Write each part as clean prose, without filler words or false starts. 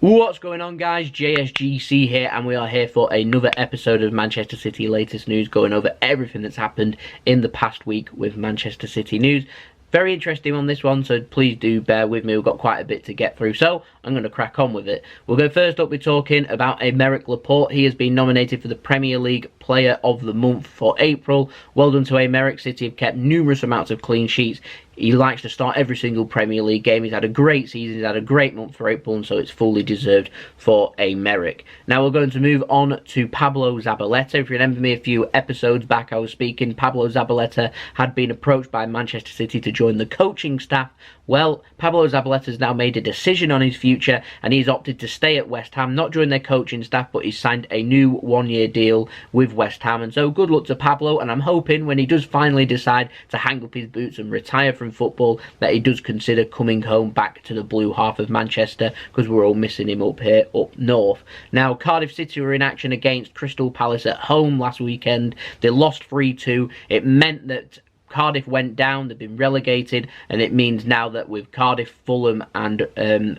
What's going on, guys? JSGC here, and we are here for another episode of Manchester City latest news, going over everything that's happened in the past week with Manchester City news. Very interesting on this one, so please do bear with me. We've got quite a bit to get through, so I'm going to crack on with it. We'll go first up, we're talking about Aymeric Laporte. He has been nominated for the Premier League Player of the Month for April. Well done to Aymeric. City have kept numerous amounts of clean sheets. He likes to start every single Premier League game. He's had a great season. He's had a great month for April, and so it's fully deserved for Aymeric. Now we're going to move on to Pablo Zabaleta. If you remember me a few episodes back, I was speaking. Pablo Zabaleta had been approached by Manchester City to join the coaching staff. Well, Pablo Zabaleta has now made a decision on his future, and he's opted to stay at West Ham, not join their coaching staff, but he's signed a new one-year deal with West Ham. And so good luck to Pablo, and I'm hoping when he does finally decide to hang up his boots and retire from football, that he does consider coming home back to the blue half of Manchester, because we're all missing him up here, up north. Now, Cardiff City were in action against Crystal Palace at home last weekend. They lost 3-2. It meant that Cardiff went down, they've been relegated, and it means now that with Cardiff, Fulham and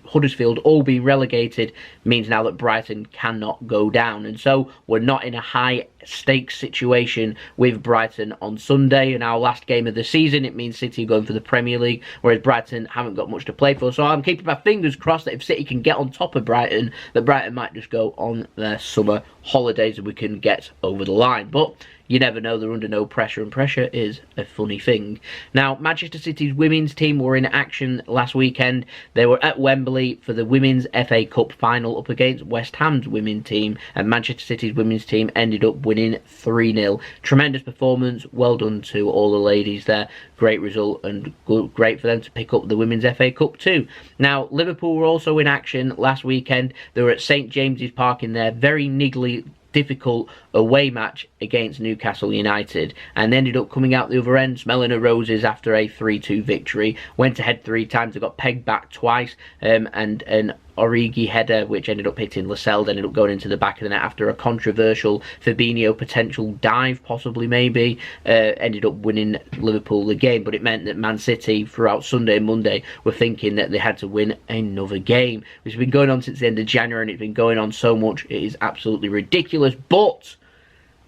Huddersfield all being relegated, means now that Brighton cannot go down. And so we're not in a high stakes situation with Brighton on Sunday. In our last game of the season, it means City are going for the Premier League, whereas Brighton haven't got much to play for. So I'm keeping my fingers crossed that if City can get on top of Brighton, that Brighton might just go on their summer holidays and we can get over the line. But you never know, they're under no pressure, and pressure is a funny thing. Now, Manchester City's women's team were in action last weekend. They were at Wembley for the Women's FA Cup final up against West Ham's women's team, and Manchester City's women's team ended up winning 3-0. Tremendous performance, well done to all the ladies there. Great result, and great for them to pick up the Women's FA Cup too. Now, Liverpool were also in action last weekend. They were at St James's Park in their very niggly, difficult away match against Newcastle United, and ended up coming out the other end smelling of roses after a 3-2 victory. Went ahead 3 times, they got pegged back twice, and an Origi header which ended up hitting Lascelles, ended up going into the back of the net after a controversial Fabinho potential dive, possibly maybe, ended up winning Liverpool the game. But it meant that Man City throughout Sunday and Monday were thinking that they had to win another game, which has been going on since the end of January, and it's been going on so much it is absolutely ridiculous. But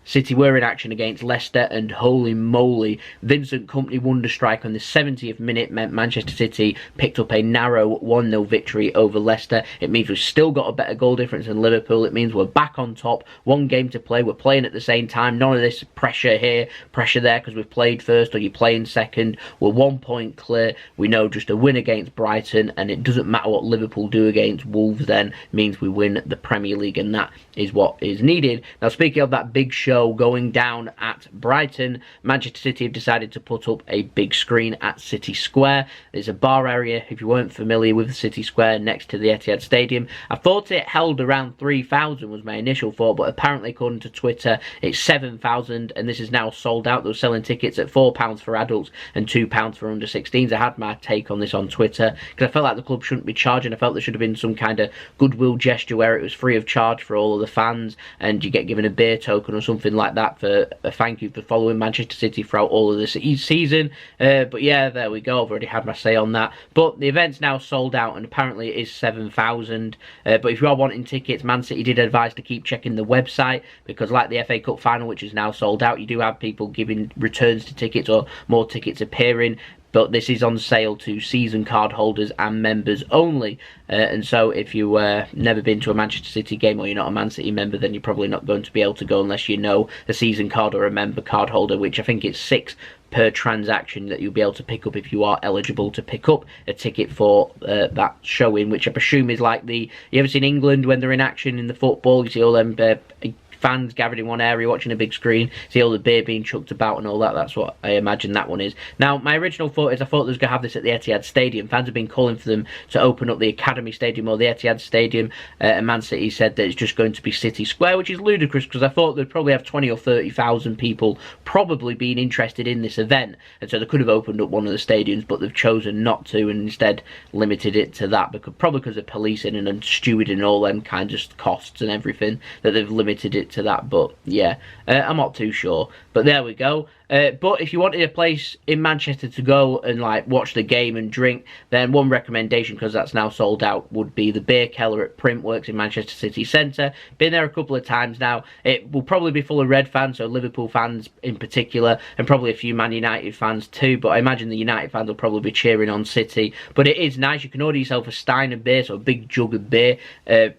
City were in action against Leicester, and holy moly, Vincent Kompany wonder strike on the 70th minute meant Manchester City picked up a narrow 1-0 victory over Leicester. It means we've still got a better goal difference than Liverpool. It means we're back on top, 1 game to play, we're playing at the same time, none of this pressure here, pressure there, because we've played first or you're playing second. We're 1 point clear. We know just a win against Brighton, and it doesn't matter what Liverpool do against Wolves, then means we win the Premier League, and that is what is needed. Now, speaking of that big show going down at Brighton, Manchester City have decided to put up a big screen at City Square. There's a bar area, if you weren't familiar with City Square, next to the Etihad Stadium. I thought it held around 3,000 was my initial thought, but apparently according to Twitter it's 7,000, and this is now sold out. They're selling tickets at £4 for adults and £2 for under 16s. I had my take on this on Twitter because I felt like the club shouldn't be charging. I felt there should have been some kind of goodwill gesture where it was free of charge for all of the fans, and you get given a beer token or something like that for a thank you for following Manchester City throughout all of the season. But yeah, there we go. I've already had my say on that. But the event's now sold out, and apparently it is 7,000. But if you are wanting tickets, Man City did advise to keep checking the website, because like the FA Cup final, which is now sold out, you do have people giving returns to tickets or more tickets appearing. But this is on sale to season card holders and members only. And so if you've never been to a Manchester City game, or you're not a Man City member, then you're probably not going to be able to go unless you know a season card or a member card holder, which I think it's 6 per transaction that you'll be able to pick up if you are eligible to pick up a ticket for that showing, which I presume is like the... You ever seen England when they're in action in the football? You see all them fans gathered in one area watching a big screen, see all the beer being chucked about and all that. That's what I imagine that one is. Now, my original thought is I thought they was going to have this at the Etihad Stadium. Fans have been calling for them to open up the Academy Stadium or the Etihad Stadium, and Man City said that it's just going to be City Square, which is ludicrous, because I thought they'd probably have 20 or 30,000 people probably being interested in this event, and so they could have opened up one of the stadiums, but they've chosen not to, and instead limited it to that, probably because of policing and stewarding and all them kinds of costs and everything, that they've limited it to that. But yeah, I'm not too sure. But there we go. But if you wanted a place in Manchester to go and like watch the game and drink, then one recommendation, because that's now sold out, would be the Beer Keller at Printworks in Manchester City Centre. Been there a couple of times now. It will probably be full of Red fans, so Liverpool fans in particular, and probably a few Man United fans too. But I imagine the United fans will probably be cheering on City. But it is nice. You can order yourself a stein of beer, so a big jug of beer,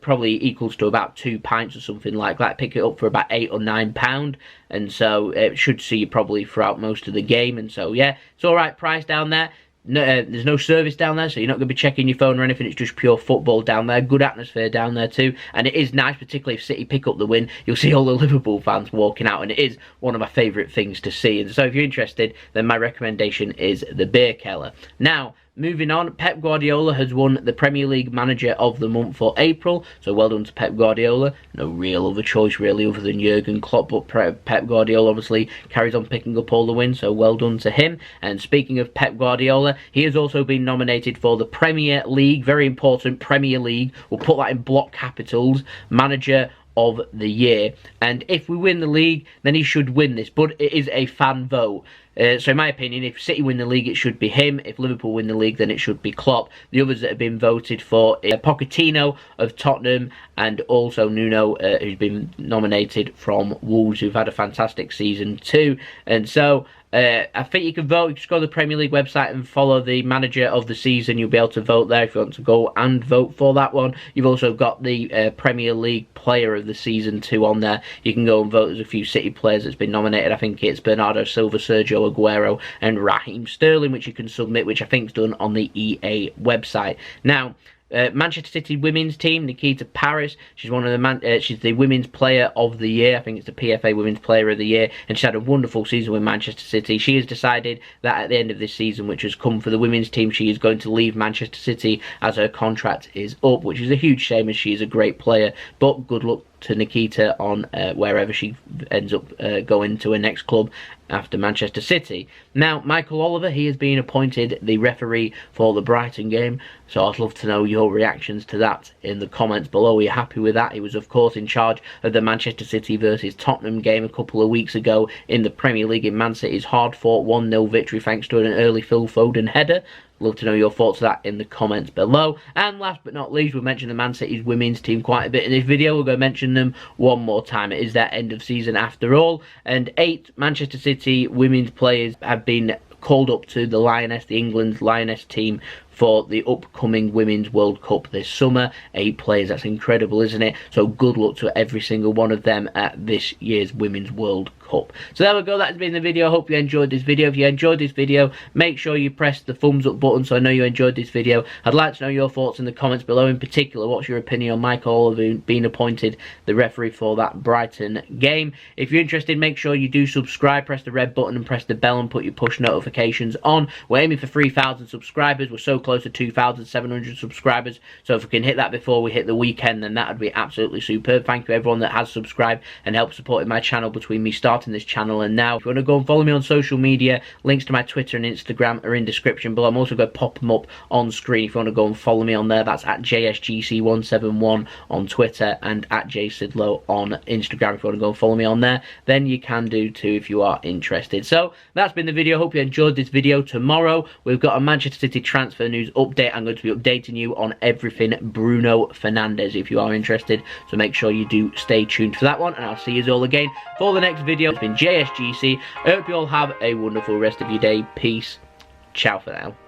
probably equals to about 2 pints or something like that. Pick it up for about £8 or £9. And so it should see you probably throughout most of the game. And so, yeah, it's all right price down there. No, there's no service down there, so you're not going to be checking your phone or anything. It's just pure football down there. Good atmosphere down there too. And it is nice, particularly if City pick up the win. You'll see all the Liverpool fans walking out, and it is one of my favourite things to see. And so if you're interested, then my recommendation is the Beer Keller. Now, moving on, Pep Guardiola has won the Premier League Manager of the Month for April, so well done to Pep Guardiola. No real other choice really other than Jurgen Klopp, but Pep Guardiola obviously carries on picking up all the wins, so well done to him. And speaking of Pep Guardiola, he has also been nominated for the Premier League, very important Premier League, we'll put that in block capitals, Manager of the Year. And if we win the league, then he should win this, but it is a fan vote. So in my opinion, if City win the league, it should be him. If Liverpool win the league, then it should be Klopp. The others that have been voted for are Pochettino of Tottenham, and also Nuno, who's been nominated from Wolves, who've had a fantastic season too. And so I think you can vote. You just go to the Premier League website and follow the Manager of the Season. You'll be able to vote there if you want to go and vote for that one. You've also got the Premier League Player of the Season too on there. You can go and vote. There's a few City players that's been nominated. I think it's Bernardo Silva, Sergio Aguero and Raheem Sterling, which you can submit, which I think is done on the EA website. Now, Manchester City women's team, Nikita Paris, she's one of the she's the Women's Player of the Year. I think it's the PFA Women's Player of the Year, and she's had a wonderful season with Manchester City. She has decided that at the end of this season, which has come for the women's team, she is going to leave Manchester City as her contract is up, which is a huge shame as she is a great player. But good luck to Nikita on wherever she ends up going to her next club after Manchester City. Now, Michael Oliver, he has been appointed the referee for the Brighton game, so I'd love to know your reactions to that in the comments below. Are you happy with that? He was, of course, in charge of the Manchester City versus Tottenham game a couple of weeks ago in the Premier League in Man City's hard-fought 1-0 victory thanks to an early Phil Foden header. Love to know your thoughts on that in the comments below. And last but not least, we'll mention the Man City's women's team quite a bit in this video. We're going to mention them one more time. It is their end of season after all. And 8 Manchester City women's players have been called up to the Lioness, the England's Lioness team, for the upcoming Women's World Cup this summer. 8 players, that's incredible, isn't it? So good luck to every single one of them at this year's Women's World Cup. So there we go, that's been the video. I hope you enjoyed this video. If you enjoyed this video, make sure you press the thumbs up button so I know you enjoyed this video. I'd like to know your thoughts in the comments below. In particular, what's your opinion on Michael Oliver being appointed the referee for that Brighton game? If you're interested, make sure you do subscribe, press the red button and press the bell and put your push notifications on. We're aiming for 3,000 subscribers. We're so close to 2,700 subscribers, so if we can hit that before we hit the weekend, then that would be absolutely superb. Thank you everyone that has subscribed and helped supporting my channel between me starting this channel and now. If you want to go and follow me on social media, links to my Twitter and Instagram are in description below. I'm also going to pop them up on screen if you want to go and follow me on there. That's at JSGC171 on Twitter and at JSidlow on Instagram. If you want to go and follow me on there, then you can do too if you are interested. So that's been the video. Hope you enjoyed this video. Tomorrow we've got a Manchester City transfer news update. I'm going to be updating you on everything Bruno Fernandes if you are interested, so make sure you do stay tuned for that one, and I'll see you all again for the next video. It's been JSGC. I hope you all have a wonderful rest of your day. Peace. Ciao for now.